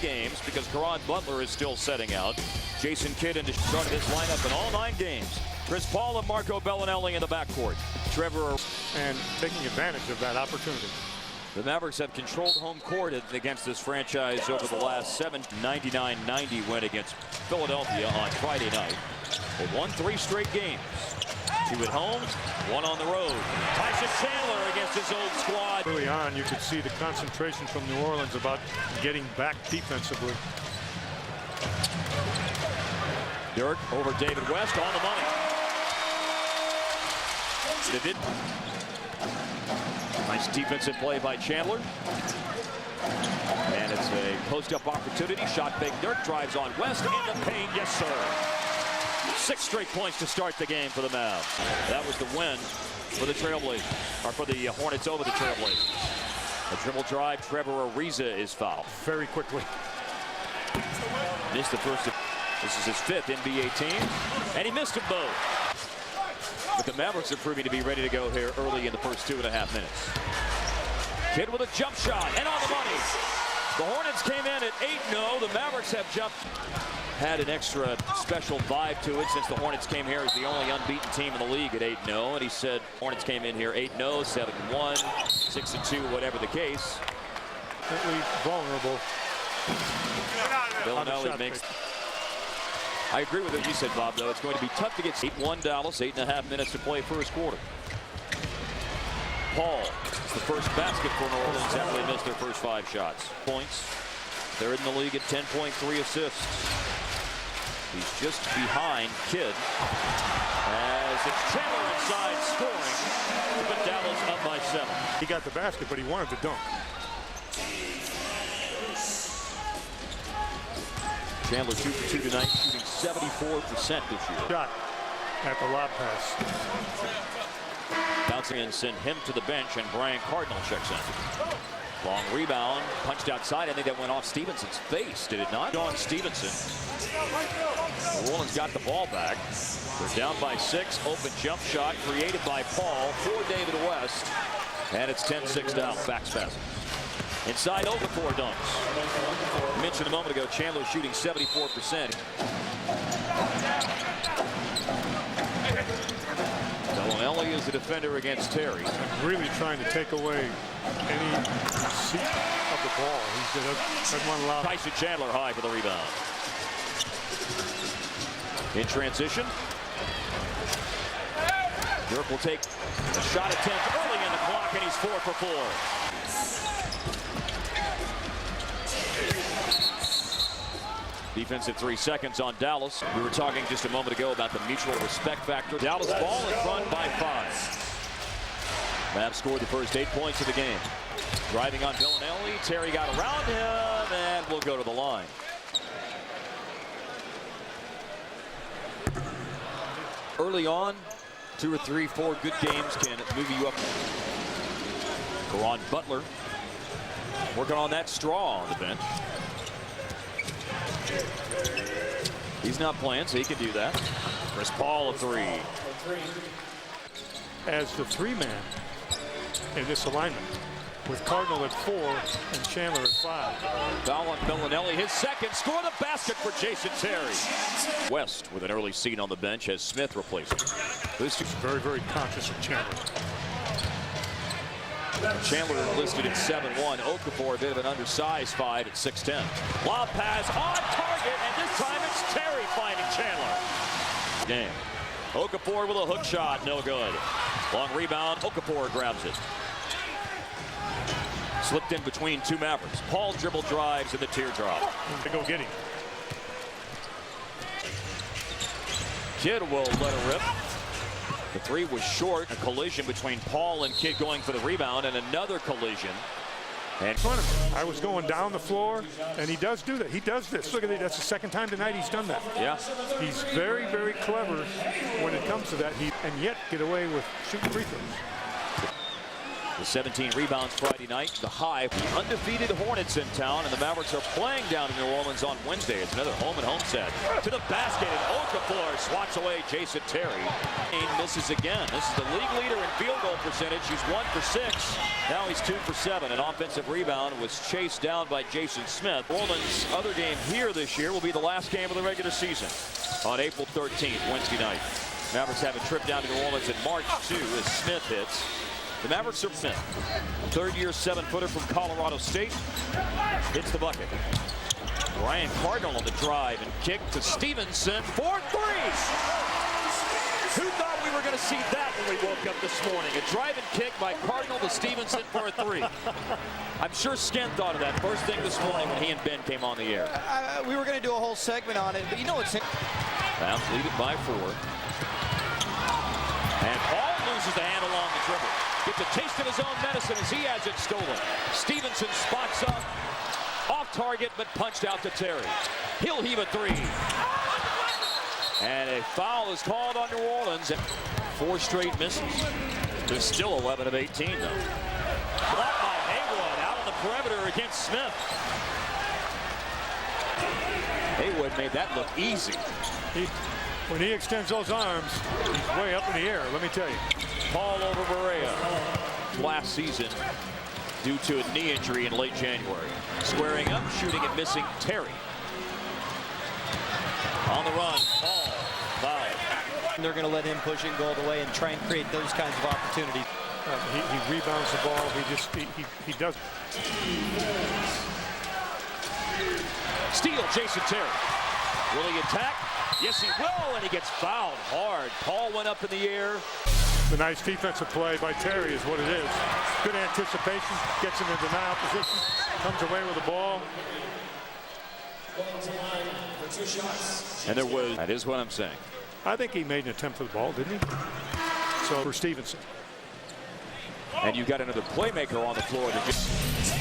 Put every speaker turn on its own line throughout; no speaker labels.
games because Caron Butler is still setting out. Jason Kidd into start of this lineup in all 9 games. Chris Paul and Marco Bellinelli in the backcourt. Trevor
and taking advantage of that opportunity.
The Mavericks have controlled home court against this franchise over the last 7. 99-90 win against Philadelphia on Friday night. They won 3 straight games. 2 at home, 1 on the road. Tyson Chandler against his old squad.
Early on, you could see the concentration from New Orleans about getting back defensively.
Dirk over David West on the money. They did. Nice defensive play by Chandler. And it's a post-up opportunity. Shot fake. Dirk drives on West in the paint. Yes, sir. 6 straight points to start the game for the Mavs. That was the win for the Trailblazers, or for the Hornets over the Trailblazers. A dribble drive. Trevor Ariza is fouled.
Very quickly.
Missed the first. This is his 5th NBA team. And he missed them both. But the Mavericks are proving to be ready to go here early in the first 2.5 minutes. Kidd with a jump shot and on the money. The Hornets came in at 8-0. The Mavericks have jumped. Had an extra special vibe to it since the Hornets came here as the only unbeaten team in the league at 8-0. And he said Hornets came in here 8-0, 7-1, 6-2, whatever the case.
Vulnerable.
Bellinelli makes. I agree with what you said, Bob, though. It's going to be tough to get 8-1 Dallas, 8.5 minutes to play first quarter. Paul, it's the first basket for New Orleans after they missed their first 5 shots. Points. They're in the league at 10.3 assists. He's just behind Kidd as it's Chandler inside scoring to put Dallas up by 7.
He got the basket, but he wanted to dunk.
Chandler 2 for 2 tonight, shooting 74% this year.
Shot at the lob pass.
Bouncing and send him to the bench, and Brian Cardinal checks in. Long rebound, punched outside. I think that went off Stevenson's face, did it not? John Stevenson. New Orleans got the ball back. They're down by 6. Open jump shot created by Paul for David West. And it's 10-6 down. Backs pass. Inside Okafor dunks. I mentioned a moment ago, Chandler shooting 74%. Bellinelli is the defender against Terry.
Really trying to take away any seat of the ball. He's had one lob.
Tyson Chandler high for the rebound. In transition. Dirk will take a shot attempt early in the clock, and he's 4 for 4. Defensive 3 seconds on Dallas. We were talking just a moment ago about the mutual respect factor. Dallas ball in front by 5. Mavs scored the first 8 points of the game. Driving on Bellinelli. Terry got around him and will go to the line. Early on, 2 or 3, 4 good games can move you up. Caron Butler working on that straw on the bench. He's not playing, so he can do that. Chris Paul, a 3.
As the 3-man in this alignment, with Cardinal at 4 and Chandler at 5.
Foul on Bellinelli, his second. Score the basket for Jason Terry. West with an early seat on the bench as Smith replacing.
This is very, very conscious of Chandler.
Chandler listed at 7'1". Okafor a bit of an undersized 5 at 6'10". Lob pass on target, and this time it's Terry finding Chandler. Game. Okafor with a hook shot, no good. Long rebound, Okafor grabs it. Slipped in between 2 Mavericks. Paul dribble drives in the teardrop.
To go get him.
Kidd will let it rip. The 3 was short. A collision between Paul and Kidd going for the rebound, and another collision. And
I was going down the floor, and he does do that. He does this. Look at it. That's the 2nd time tonight he's done that.
Yeah.
He's very, very clever when it comes to that. And yet get away with shooting free throws.
The 17 rebounds Friday night, the high. The undefeated Hornets in town, and the Mavericks are playing down in New Orleans on Wednesday. It's another home-and-home set. To the basket, and Okafor swats away Jason Terry. Misses again. This is the league leader in field goal percentage. He's 1 for 6. Now he's 2 for 7. An offensive rebound was chased down by Jason Smith. Orleans' other game here this year will be the last game of the regular season on April 13th, Wednesday night. Mavericks have a trip down to New Orleans in March, too, as Smith hits. The Mavericks are Smith, third-year 7-footer from Colorado State, hits the bucket. Ryan Cardinal on the drive and kick to Stevenson for 3. Who thought we were going to see that when we woke up this morning? A drive and kick by Cardinal to Stevenson for a 3. I'm sure Sken thought of that first thing this morning when he and Ben came on the air.
We were going to do a whole segment on it, but you know what's...
Mavs lead it by 4. And Paul loses the handle on the dribble. Gets a taste of his own medicine as he has it stolen. Stevenson spots up. Off target, but punched out to Terry. He'll heave a 3. And a foul is called on New Orleans. 4 straight misses. There's still 11 of 18, though. Blocked by Haywood out on the perimeter against Smith. Haywood made that look easy.
When he extends those arms, he's way up in the air, let me tell you.
Paul over Barea last season due to a knee injury in late January. Squaring up, shooting and missing Terry. On the run, Paul, foul.
They're going to let him push it and go all the way and try and create those kinds of opportunities.
He rebounds the ball, he does.
Steal, Jason Terry. Will he attack? Yes, he will, and he gets fouled hard. Paul went up in the air.
The nice defensive play by Terry is what it is. Good anticipation, gets in a denial position, comes away with the ball.
And there was, that is what I'm saying.
I think he made an attempt for the ball, didn't he? So for Stevenson.
And you've got another playmaker on the floor,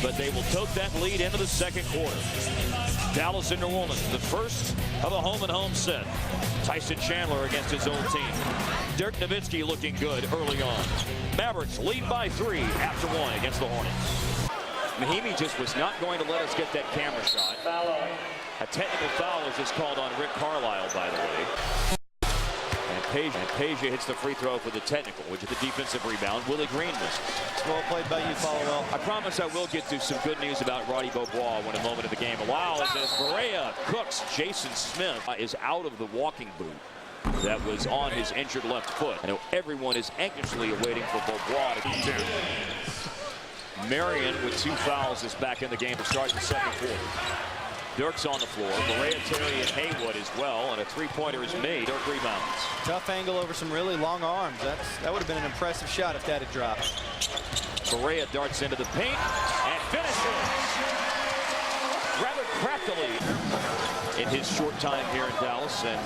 but they will tote that lead into the second quarter. Dallas and New Orleans, the first of a home-and-home set. Tyson Chandler against his old team. Dirk Nowitzki looking good early on. Mavericks lead by 3 after 1 against the Hornets. Mahimi just was not going to let us get that camera shot. A technical foul is just called on Rick Carlisle, by the way. And Peja hits the free throw for the technical, which is the defensive rebound. Willie Green misses.
Well played by you, Paul.
I promise I will get to some good news about Roddy Beaubois when a moment of the game allows, as Barea cooks. Jason Smith is out of the walking boot that was on his injured left foot. I know everyone is anxiously awaiting for Beaubois to get in. Marion with 2 fouls is back in the game to start the second quarter. Dirk's on the floor. Barea, Terry, and Haywood as well, and a 3-pointer is made. Dirk rebounds.
Tough angle over some really long arms. That would have been an impressive shot if that had dropped.
Barea darts into the paint and finishes rather craftily in his short time here in Dallas, and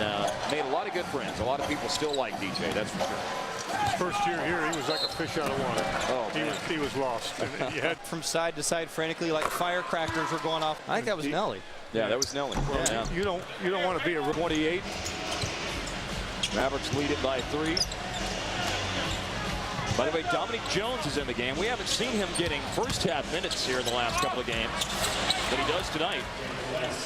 made a lot of good friends. A lot of people still like DJ, that's for sure.
His first year here, he was like a fish out of water.
Oh,
he was lost. And you had
from side to side frantically, like firecrackers were going off. I think that was Nelly.
Yeah, that was Nelly.
Well,
yeah.
You don't want to be a
28. Mavericks lead it by 3. By the way, Dominic Jones is in the game. We haven't seen him getting first half minutes here in the last couple of games, but he does tonight.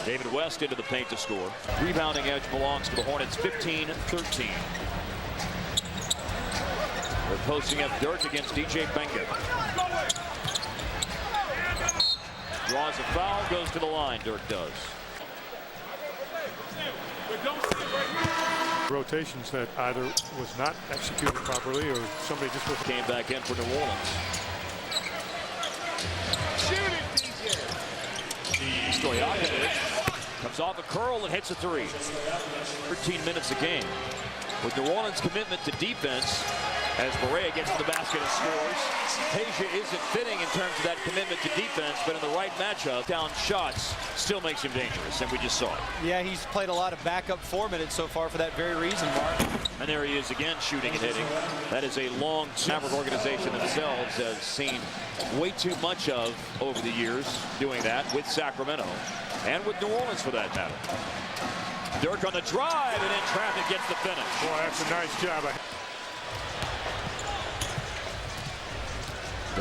David West into the paint to score. Rebounding edge belongs to the Hornets, 15-13. They're posting up Dirk against DJ Benga. Draws a foul, goes to the line. Dirk does.
rotations that either was not executed properly or somebody just was...
Came back in for New Orleans. Stojakovic comes off a curl and hits a three. 13 minutes a game. With New Orleans' commitment to defense, as Barea gets to the basket and scores, Peja isn't fitting in terms of that commitment to defense, but in the right matchup, down shots still makes him dangerous, and we just saw it.
Yeah, he's played a lot of backup 4 minutes so far for that very reason, Mark.
And there he is again, shooting and hitting. That is a long Maverick organization themselves has seen way too much of over the years doing that with Sacramento and with New Orleans for that matter. Dirk on the drive, and in traffic gets the finish. Boy,
that's a nice job.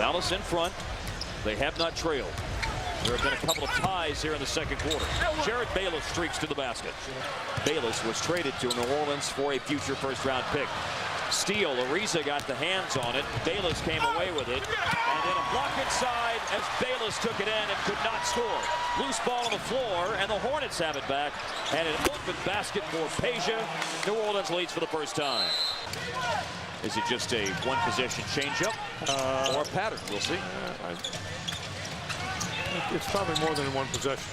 Dallas in front. They have not trailed. There have been a couple of ties here in the second quarter. Jared Bayless streaks to the basket. Bayless was traded to New Orleans for a future first-round pick. Steal, Ariza got the hands on it. Bayless came away with it. And then a block inside as Bayless took it in and could not score. Loose ball on the floor, and the Hornets have it back. And an open basket for Peja. New Orleans leads for the first time. Is it just a one-possession changeup or a pattern? We'll see.
It's probably more than one possession.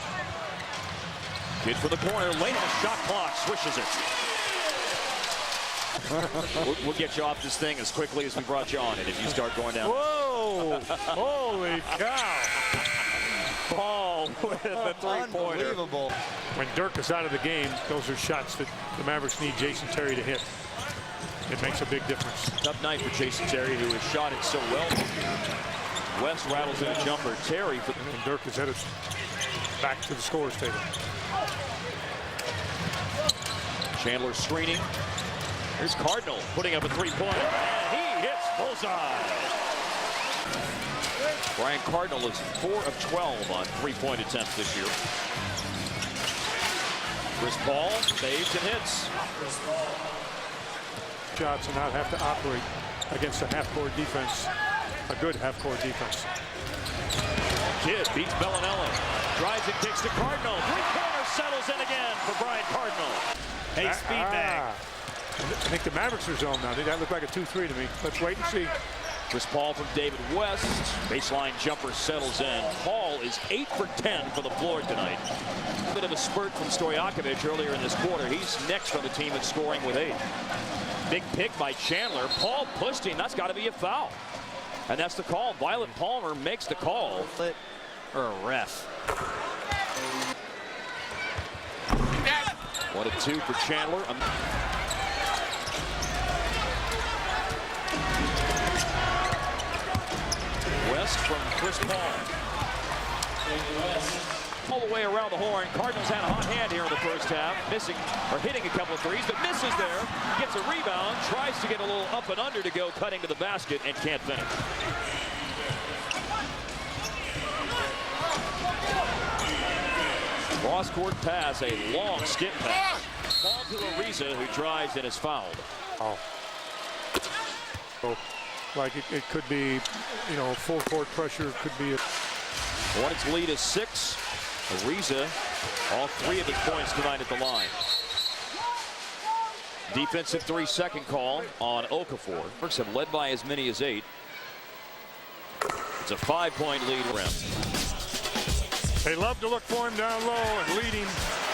Kid for the corner, late on the shot clock, swishes it. We'll get you off this thing as quickly as we brought you on it if you start going down.
Whoa! Holy cow!
Paul with the three-pointer.
Unbelievable.
When Dirk is out of the game, those are shots that the Mavericks need Jason Terry to hit. It makes a big difference.
Tough night for Jason Terry, who has shot it so well. West rattles in a jumper. Terry for
and Dirk is headed back to the scorer's table.
Chandler screening. Here's Cardinal putting up a three-pointer, and he hits bullseye. Brian Cardinal is 4 of 12 on three-point attempts this year. Chris Paul saves and hits.
Shots and not have to operate against a half-court defense, a good half-court defense.
Kidd beats Bellinelli. Drives and kicks to Cardinal. Three-pointer settles in again for Brian Cardinal. Hey, speed bag.
I think the Mavericks are zoned now. That looked like a 2-3 to me. Let's wait and see.
Chris Paul from David West. Baseline jumper settles in. Paul is 8 for 10 for the floor tonight. A bit of a spurt from Stojakovic earlier in this quarter. He's next on the team in scoring with 8. Big pick by Chandler. Paul pushed him. That's got to be a foul. And that's the call. Violet Palmer makes the call. Or a ref. 1 of 2 for Chandler. West from Chris Paul. All the way around the horn. Cardinals had a hot hand here in the first half. Missing or hitting a couple of threes, but misses there. Gets a rebound. Tries to get a little up and under to go, cutting to the basket, and can't finish. Cross-court pass, a long skip pass. Ball to Ariza, who drives and is fouled.
Oh. Like it could be, you know, full court pressure. Could be a
Hornets lead is 6. Ariza, all 3 of his points tonight at the line. Defensive 3-second call on Okafor. Mavericks have led by as many as 8. It's a 5-point lead for him.
They love to look for him down low and leading.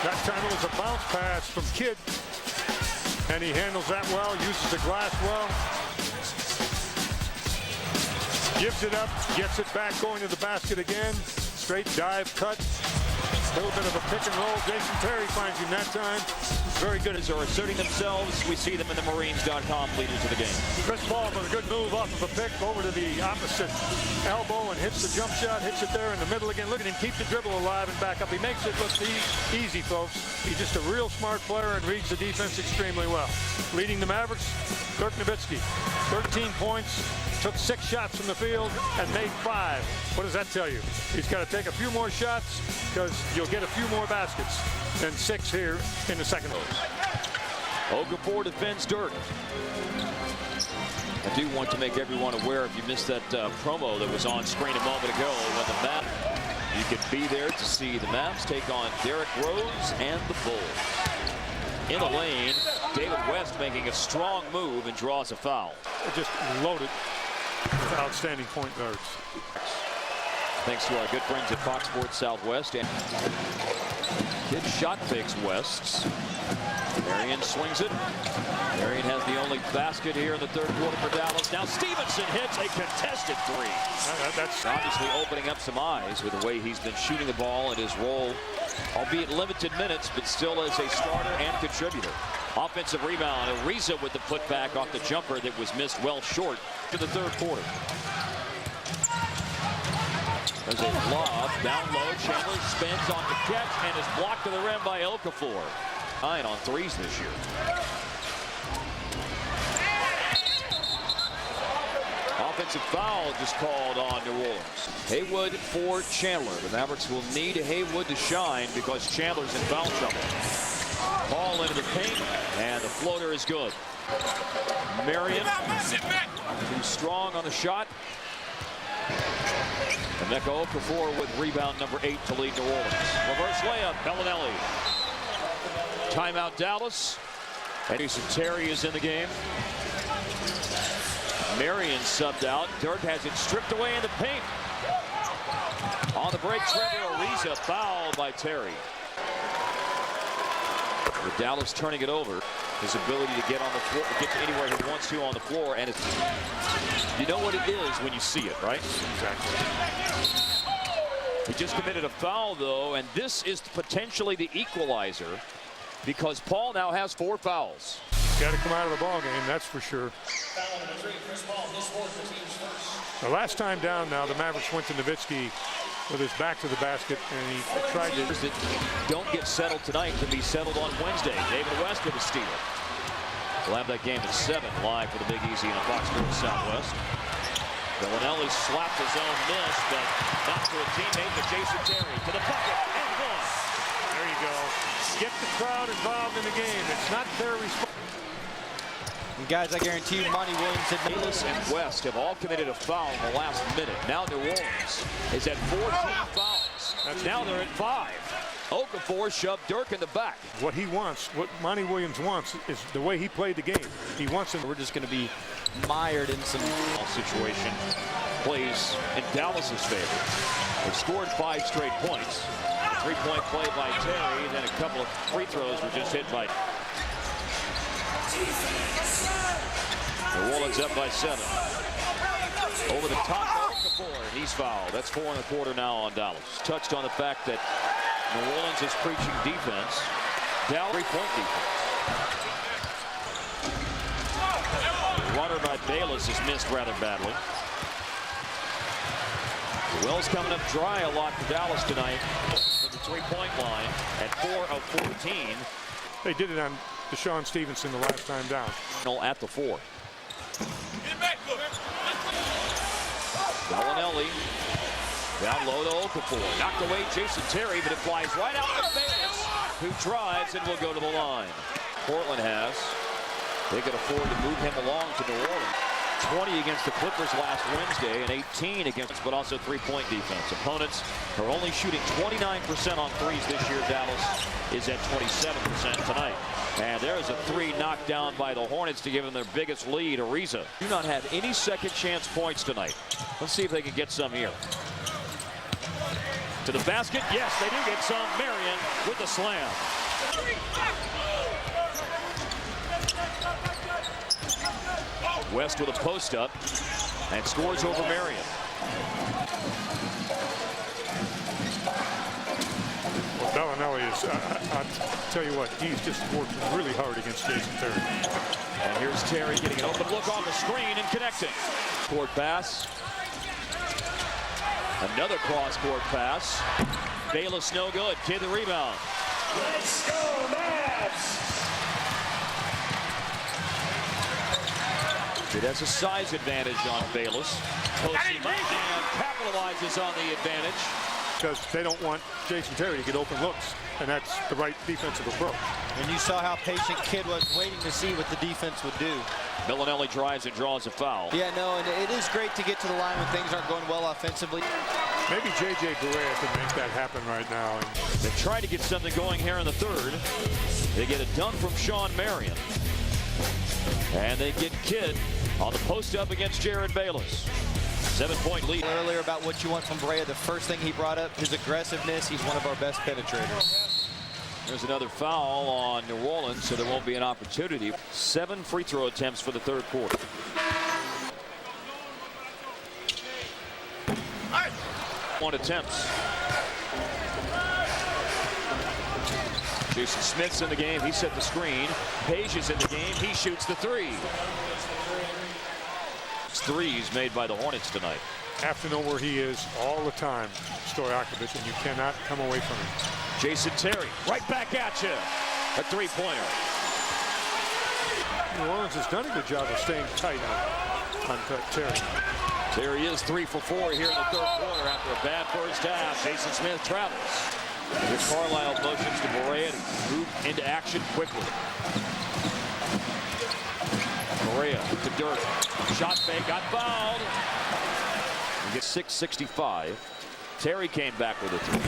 That time it was a bounce pass from Kidd, and he handles that well, uses the glass well. Gives it up, gets it back, going to the basket again. Straight dive cut. A little bit of a pick and roll. Jason Terry finds him that time.
Very good as they're asserting themselves. We see them in the Marines.com leaders of the game.
Chris Paul with a good move off of a pick over to the opposite elbow and hits the jump shot, hits it there in the middle again. Look at him keep the dribble alive and back up. He makes it look easy, folks. He's just a real smart player and reads the defense extremely well. Leading the Mavericks, Dirk Nowitzki, 13 points, took 6 shots from the field and made 5. What does that tell you? He's got to take a few more shots because you'll get a few more baskets than 6 here in the second.
Okafor defends Dirk. I do want to make everyone aware, if you missed that promo that was on screen a moment ago, when the Mavs, you could be there to see the Mavs take on Derrick Rose and the Bulls. In the lane, David West making a strong move and draws a foul.
Just loaded with outstanding point guards.
Thanks to our good friends at Fox Sports Southwest. And Kidd shot fakes West. Marion swings it. Marion has the only basket here in the third quarter for Dallas. Now Stevenson hits a contested 3.
That's
obviously opening up some eyes with the way he's been shooting the ball in his role, albeit limited minutes, but still as a starter and contributor. Offensive rebound. Ariza with the putback off the jumper that was missed well short to the third quarter. There's a lob down low. Chandler spins on the catch and is blocked to the rim by Okafor. 9 on 3s this year. offensive foul just called on New Orleans. Haywood for Chandler. The Mavericks will need Haywood to shine because Chandler's in foul trouble. Ball into the paint, and the floater is good. Marion, too strong on the shot. Emeka Okafor with rebound number 8 to lead New Orleans. Reverse layup, Bellinelli. Timeout Dallas. Jason Terry is in the game. Marion subbed out. Dirk has it stripped away in the paint. On the break, Trevor Ariza fouled by Terry. With Dallas turning it over, his ability to get on the floor, get to anywhere he wants to on the floor, and it's, you know what it is when you see it, right?
Exactly.
He just committed a foul, though, and this is potentially the equalizer because Paul now has 4 fouls.
Got to come out of the ball game, that's for sure. The last time down now, the Mavericks went to Nowitzki with his back to the basket, and he tried to.
That don't get settled tonight can be settled on Wednesday. David West with a steal. We'll have that game at 7 live for the Big Easy on Fox Sports Southwest. Bellinelli slapped his own miss, but not to a teammate, but Jason Terry to the bucket and one.
There you go. Get the crowd involved in the game. It's not their responsibility.
And guys, I guarantee you, Monty Williams and
Bayless and West have all committed a foul in the last minute. Now New Orleans is at 14 fouls. Now they're at 5. Okafor shoved Dirk in the back.
What he wants, what Monty Williams wants, is the way he played the game. He wants him.
we're just going to be mired in some
Situation plays in Dallas's favor. They've scored 5 straight points. 3-point play by Terry, then a couple of free throws were just hit by. New Orleans up by 7. Over the top, Okafor, and he's fouled. That's 4 1/4 now on Dallas. Touched on the fact that New Orleans is preaching defense. Dallas 3-point defense. The runner by Bayless is missed rather badly. The well's coming up dry a lot for Dallas tonight from the 3-point line at 4 of 14.
They did it on Deshaun Stevenson the last time down.
At the 4. Bellinelli down low to Okafor. Knocked away Jason Terry, but it flies right out to Bayless, who drives and will go to the line. Portland has. They can afford to move him along to New Orleans. 20 against the Clippers last Wednesday and 18 against, but also 3-point defense. Opponents are only shooting 29% on threes this year. Dallas is at 27% tonight. And there's a 3 knocked down by the Hornets to give them their biggest lead. Ariza do not have any second chance points tonight. Let's see if they can get some here. To the basket. Yes, they do get some. Marion with the slam. West with a post up and scores over Marion.
Well, Bellinelli is, I'll tell you what, he's just worked really hard against Jason Terry.
And here's Terry getting an open look on the screen and connecting. Court pass. Another cross-court pass. Bayless no good. Kid the rebound.
Let's go, Mavs!
It has a size advantage on Bayless. Posts him up and capitalizes on the advantage.
Because they don't want Jason Terry to get open looks, and that's the right defensive approach.
And you saw how patient Kidd was waiting to see what the defense would do.
Bellinelli drives and draws a foul.
Yeah, no, and it is great to get to the line when things aren't going well offensively.
Maybe J.J. Barea can make that happen right now.
They try to get something going here in the 3rd. They get a dunk from Sean Marion. And they get Kidd on the post up against Jared Bayless. 7-point lead.
Earlier about what you want from Barea, the first thing he brought up, his aggressiveness. He's one of our best penetrators.
There's another foul on New Orleans, so there won't be an opportunity. 7 free throw attempts for the 3rd quarter. One attempts. Jason Smith's in the game. He set the screen. Page is in the game. He shoots the 3. Threes made by the Hornets tonight.
Have to know where he is all the time, Stojakovic, and you cannot come away from him.
Jason Terry right back at you. A 3-pointer.
New Orleans has done a good job of staying tight on Terry.
Terry is 3 for 4 here in the third quarter after a bad first half. Jason Smith travels. Here's Carlisle motions to Barea to move into action quickly. Barea to Dirk. Shot fake, got fouled. He gets 6:65. Terry came back with a 3.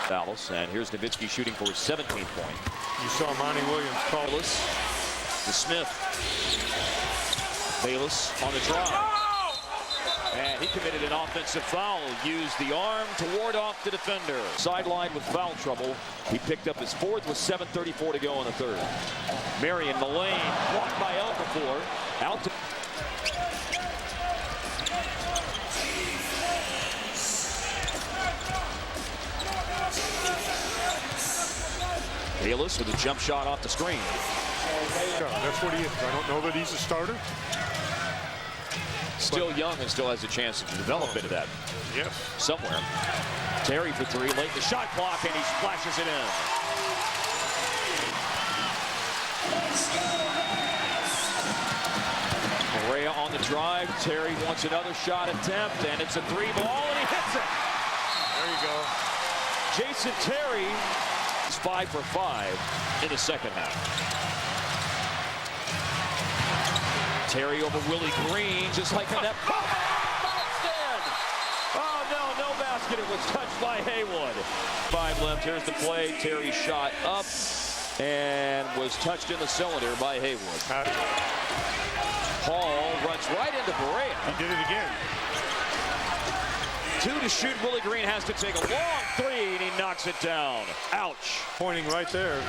Dallas, and here's Nowitzki shooting for his 17th point.
You saw Monty Williams call
Bayless to Smith. Bayless on the draw. And he committed an offensive foul. Used the arm to ward off the defender. Sidelined with foul trouble. He picked up his 4th with 7:34 to go in the third. Marion Mullane blocked by Okafor. Out to Bayless with a jump shot off the screen.
That's what he is. I don't know that he's a starter.
Still young and still has a chance to develop into that.
Yes.
Somewhere. Terry for 3, late in the shot clock, and he splashes it in. Barea on the drive. Terry wants another shot attempt, and it's a 3 ball, and he hits it.
There you go.
Jason Terry is 5 for 5 in the second half. Terry over Willie Green, just like a net. Oh, no, no basket. It was touched by Haywood. 5 left. Here's the play. Terry shot up and was touched in the cylinder by Haywood. Hall runs right into Barea.
He did it again.
2 to shoot. Willie Green has to take a long 3, and he knocks it down. Ouch.
Pointing right there.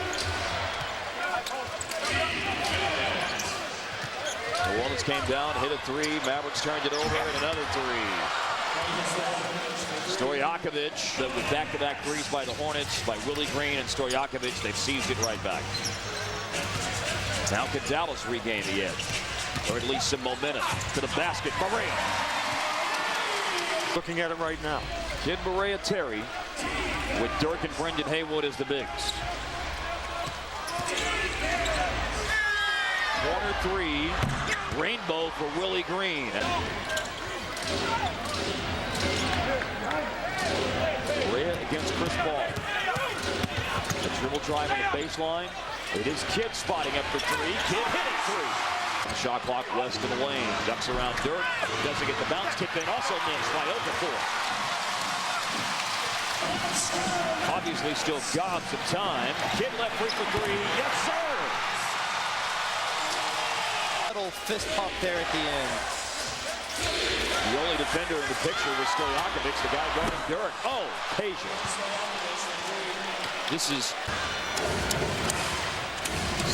The Hornets came down, hit a 3. Mavericks turned it over, and another 3. Stojakovic, with back-to-back 3s by the Hornets, by Willie Green and Stojakovic. They've seized it right back. Now can Dallas regain the edge, or at least some momentum to the basket. Barea.
Looking at it right now.
Kid Barea Terry with Dirk and Brendan Haywood as the bigs. Corner 3, rainbow for Willie Green. Barea against Chris Paul. The dribble drive on the baseline. It is Kidd spotting up for 3. Kidd hitting 3. The shot clock west of the lane. Ducks around Dirk. Doesn't get the bounce. Kick in also missed by Okafor. Obviously still gobs of time. Kidd left free for 3. Yes, sir.
Fist pump there at the end.
The only defender in the picture was Stojakovic, the guy guarding Dirk. Oh, patience. This is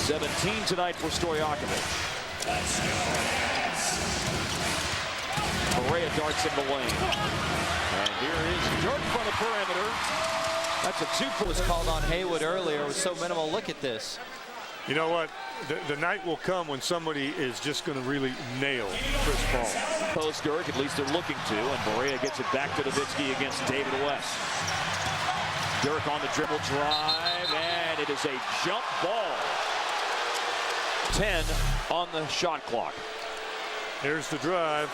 17 tonight for Stojakovic. Barea darts in the lane. And here is Dirk from the perimeter. That's a 2
Was called on Haywood earlier. It was so minimal. Look at this.
You know what? The night will come when somebody is just going to really nail Chris Paul.
Post Dirk, at least they're looking to, and Barea gets it back to Nowitzki against David West. Dirk on the dribble drive, and it is a jump ball. 10 on the shot clock.
Here's the drive.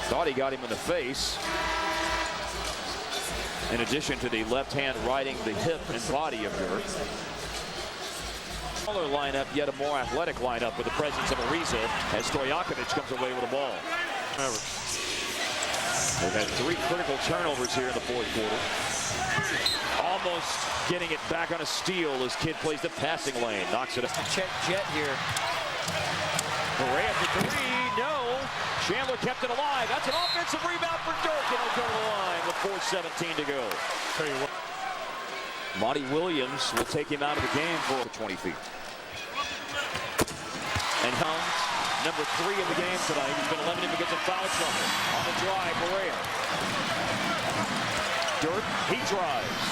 Thought he got him in the face. In addition to the left hand riding the hip and body of Dirk. Lineup, yet a more athletic lineup with the presence of Ariza as Stojakovic comes away with the ball. They've had 3 critical turnovers here in the fourth quarter. Almost getting it back on a steal as Kidd plays the passing lane. Knocks it up.
Check Jet here.
Barea for 3. No. Chandler kept it alive. That's an offensive rebound for Dirk, and he'll go to the line with 4:17 to go.
Tell you what.
Monty Williams will take him out of the game for 20 feet. And Helms, number 3 of the game tonight. He's been eliminated because of foul trouble. On the drive, Barea. Dirk, he drives.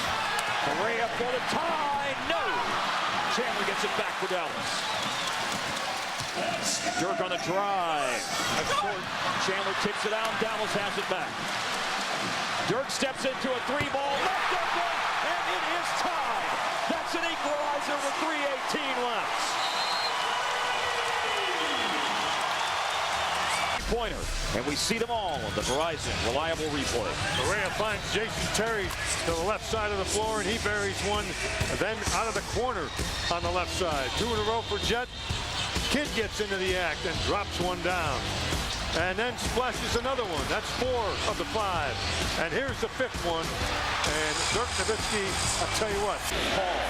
Barea for the tie. No. Chandler gets it back for Dallas. Dirk on the drive. Chandler kicks it out. Dallas has it back. Dirk steps into a 3-ball. Left open, and it is tied. That's an equalizer with 3:18 left. three-pointer. And we see them all on the Verizon Reliable Replay.
Barea finds Jason Terry to the left side of the floor, and he buries one. Then out of the corner on the left side. 2 in a row for Jet. Kidd gets into the act and drops one down. And then splashes another one. That's 4 of the 5. And here's the 5th one. And Dirk Nowitzki, I'll tell you what.
Paul,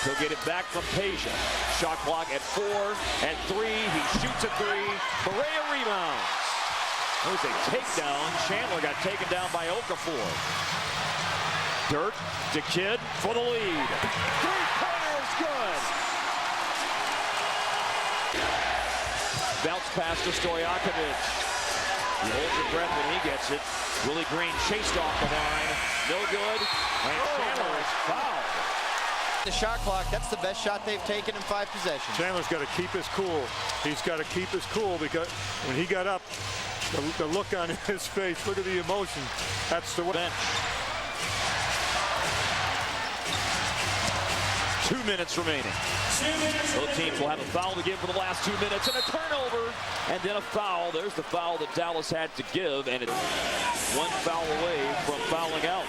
he'll get it back from Peja. Shot clock at 4 and 3. He shoots a 3. Barea rebounds. There's a takedown. Chandler got taken down by Okafor. Dirk to Kidd for the lead. Three-pointer is good. Bounce pass to Stojakovic. He holds your breath when he gets it. Willie Green chased off the line. No good. And Chandler is fouled.
The shot clock, that's the best shot they've taken in 5 possessions.
Chandler's got to keep his cool. He's got to keep his cool because when he got up, the look on his face, look at the emotion. That's the
bench. 2 minutes remaining. Both teams will have a foul to give for the last 2 minutes and a turnover and then a foul. There's the foul that Dallas had to give, and it's 1 foul away from fouling out.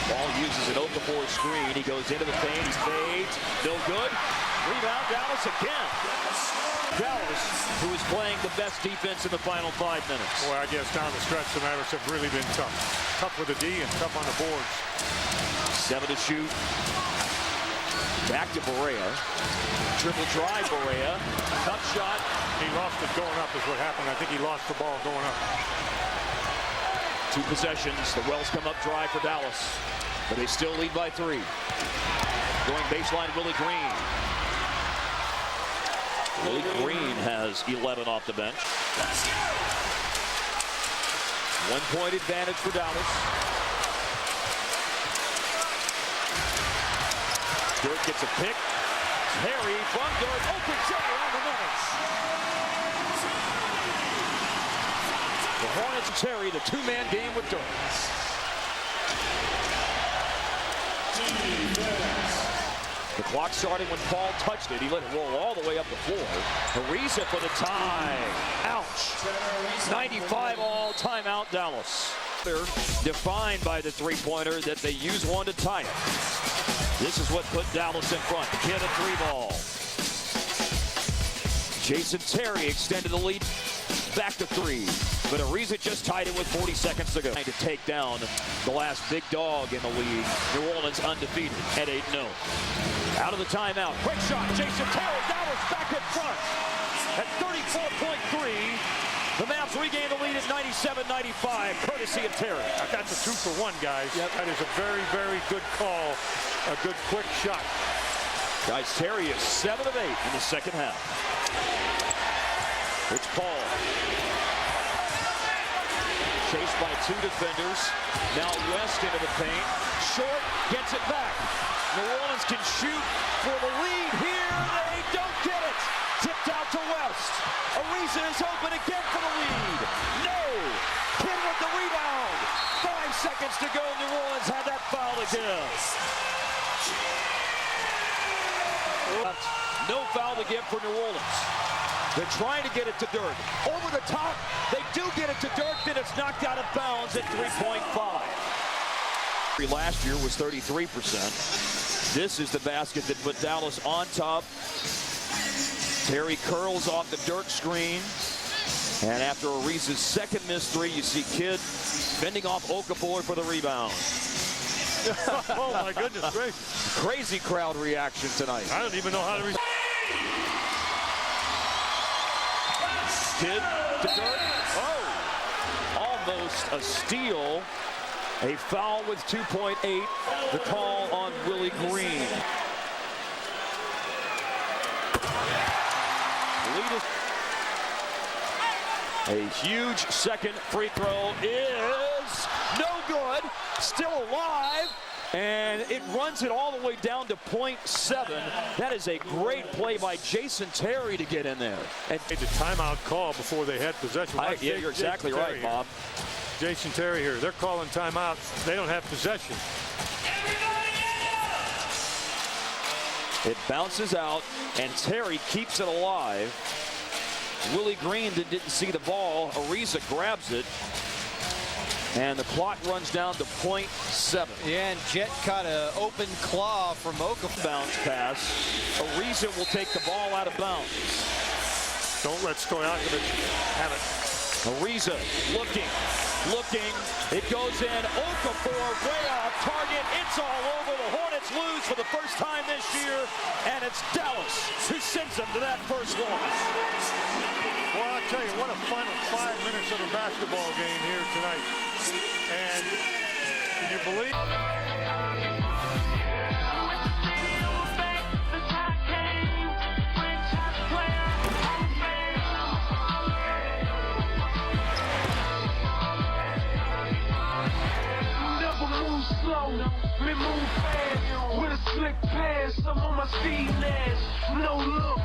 Ball uses an Okafor screen. He goes into the paint. He fades. No good. Rebound, Dallas again. Dallas, who is playing the best defense in the final 5 minutes.
Boy, I guess down the stretch, the Mavericks have really been tough. Tough with the D and tough on the boards.
7 to shoot. Back to Barea. Triple drive, Barea. Tough shot.
He lost it going up is what happened. I think he lost the ball going up.
2 possessions. The Wells come up dry for Dallas, but they still lead by 3. Going baseline, Willie Green. Willie Green has 11 off the bench. 1-point advantage for Dallas. Dirk gets a pick. Terry from Dirk. Open Terry on the minutes. The Hornets and Terry, the 2-man game with Dirk. The clock starting when Paul touched it. He let it roll all the way up the floor. Ariza for the tie. Ouch. 95 all timeout Dallas. They're defined by the three-pointer that they use one to tie it. This is what put Dallas in front. Kidd a 3-ball. Jason Terry extended the lead back to 3. But Ariza just tied it with 40 seconds to go. Trying to take down the last big dog in the league. New Orleans undefeated at 8-0. Out of the timeout. Great shot. Jason Terry. Dallas back in front at 34.3. The Mavs regain the lead at 97-95, courtesy of Terry.
That's a 2-for-1, guys. Yep. That is a very, very good call. A good, quick shot.
Guys, Terry is 7 of 8 in the second half. It's Paul. Chased by 2 defenders. Now West into the paint. Short gets it back. New Orleans can shoot for the lead here. They don't get it. Tipped out to West. Ariza is open again for the lead. No. Kidd with the rebound. 5 seconds to go. New Orleans had that foul to give. No foul to give for New Orleans. They're trying to get it to Dirk. Over the top. They do get it to Dirk. Then it's knocked out of bounds at 3.5. Last year was 33%. This is the basket that put Dallas on top. Terry curls off the Dirk screen. And after Ariza's second missed 3, you see Kidd fending off Okafor for the rebound.
Oh, my goodness gracious.
Crazy crowd reaction tonight.
I don't even know how to respond.
Kidd to Dirk. Oh, almost a steal. A foul with 2.8. The call on Willie Green. A huge second free throw is no good. Still alive. And it runs it all the way down to .7. That is a great play by Jason Terry to get in there. And
it's a timeout call before they had possession.
Yeah, you're exactly right, Bob.
Jason Terry here. They're calling timeout. They don't have possession.
It bounces out, and Terry keeps it alive. Willie Green didn't see the ball. Ariza grabs it. And the clock runs down to .7.
Yeah, and Jet caught an open claw from Okafor.
Bounce pass. Ariza will take the ball out of bounds.
Don't let Stojakovic have it.
Ariza looking. It goes in. Okafor way off target. It's all over. The Hornets lose for the first time this year, and it's Dallas who sends them to that first loss.
Well, I'll tell you, what a final 5 minutes of a basketball game here tonight. And can you believe?
Me move fast with a slick pass. I'm on my speed dash. No look.